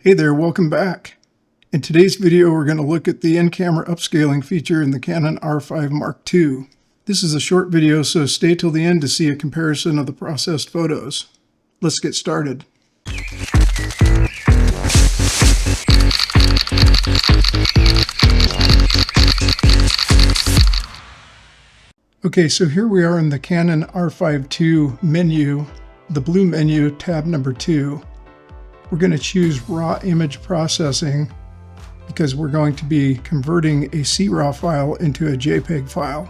Hey there, welcome back. In today's video, we're going to look at the in-camera upscaling feature in the Canon R5 Mark II. This is a short video, so stay till the end to see a comparison of the processed photos. Let's get started. Okay, so here we are in the Canon R5 II menu, the blue menu, tab number 2. We're going to choose raw image processing because we're going to be converting a CRAW file into a JPEG file.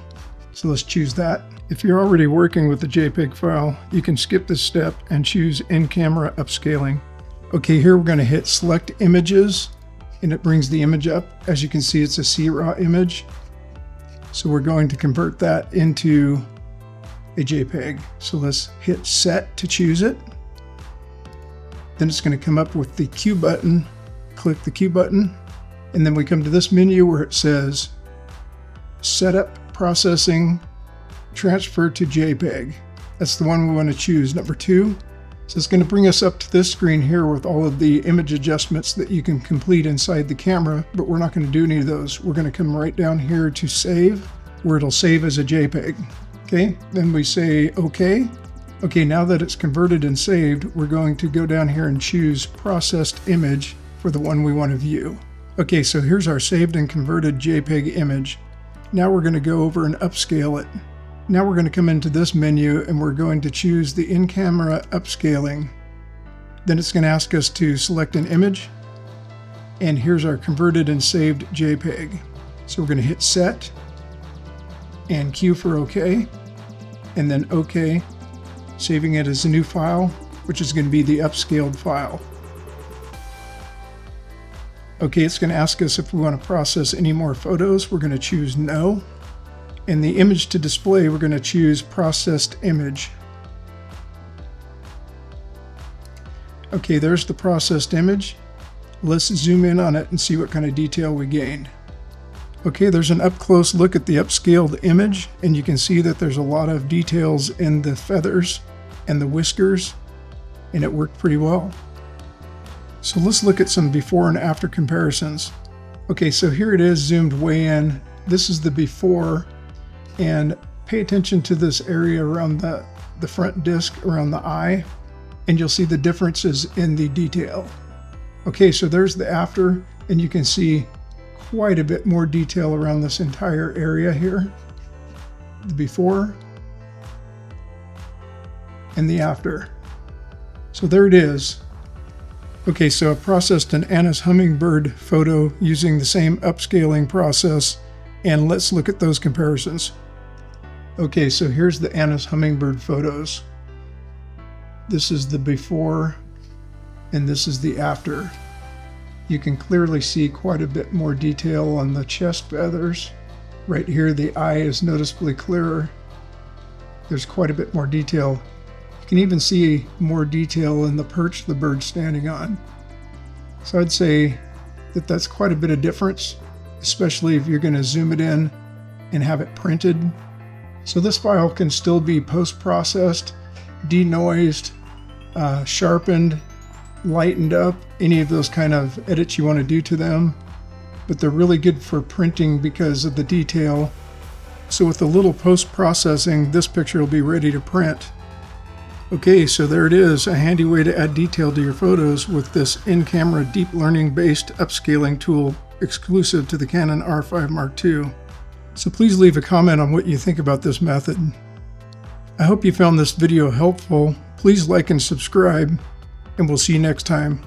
So let's choose that. If you're already working with the JPEG file, you can skip this step and choose in-camera upscaling. Okay, here we're going to hit select images and it brings the image up. As you can see, it's a CRAW image. So we're going to convert that into a JPEG. So let's hit set to choose it. Then it's going to come up with the Q button. Click the Q button, and then we come to this menu where it says Setup Processing Transfer to JPEG. That's the one we want to choose, number 2. So it's going to bring us up to this screen here with all of the image adjustments that you can complete inside the camera, but we're not going to do any of those. We're going to come right down here to Save, where it'll save as a JPEG. Okay, then we say OK. Okay, now that it's converted and saved, we're going to go down here and choose Processed Image for the one we want to view. Okay, so here's our saved and converted JPEG image. Now we're going to go over and upscale it. Now we're going to come into this menu and we're going to choose the in-camera upscaling. Then it's going to ask us to select an image. And here's our converted and saved JPEG. So we're going to hit Set and Q for OK, and then OK. Saving it as a new file, which is going to be the upscaled file. Okay, it's going to ask us if we want to process any more photos. We're going to choose no. And the image to display, we're going to choose processed image. Okay, there's the processed image. Let's zoom in on it and see what kind of detail we gained. Okay, there's an up-close look at the upscaled image, and you can see that there's a lot of details in the feathers and the whiskers, and it worked pretty well. So let's look at some before and after comparisons. Okay, so here it is zoomed way in. This is the before, and pay attention to this area around the front disc, around the eye, and you'll see the differences in the detail. Okay, so there's the after, and you can see quite a bit more detail around this entire area here. The before and the after. So there it is. Okay, so I processed an Anna's hummingbird photo using the same upscaling process, and let's look at those comparisons. Okay, so here's the Anna's hummingbird photos. This is the before and this is the after. You can clearly see quite a bit more detail on the chest feathers. Right here, the eye is noticeably clearer. There's quite a bit more detail. You can even see more detail in the perch the bird's standing on. So I'd say that that's quite a bit of difference, especially if you're going to zoom it in and have it printed. So this file can still be post-processed, denoised, sharpened, lightened up, any of those kind of edits you want to do to them, but they're really good for printing because of the detail. So with a little post-processing, this picture will be ready to print. Okay, so there it is, a handy way to add detail to your photos with this in-camera deep learning based upscaling tool exclusive to the Canon R5 Mark II. So please leave a comment on what you think about this method. I hope you found this video helpful. Please like and subscribe, and we'll see you next time.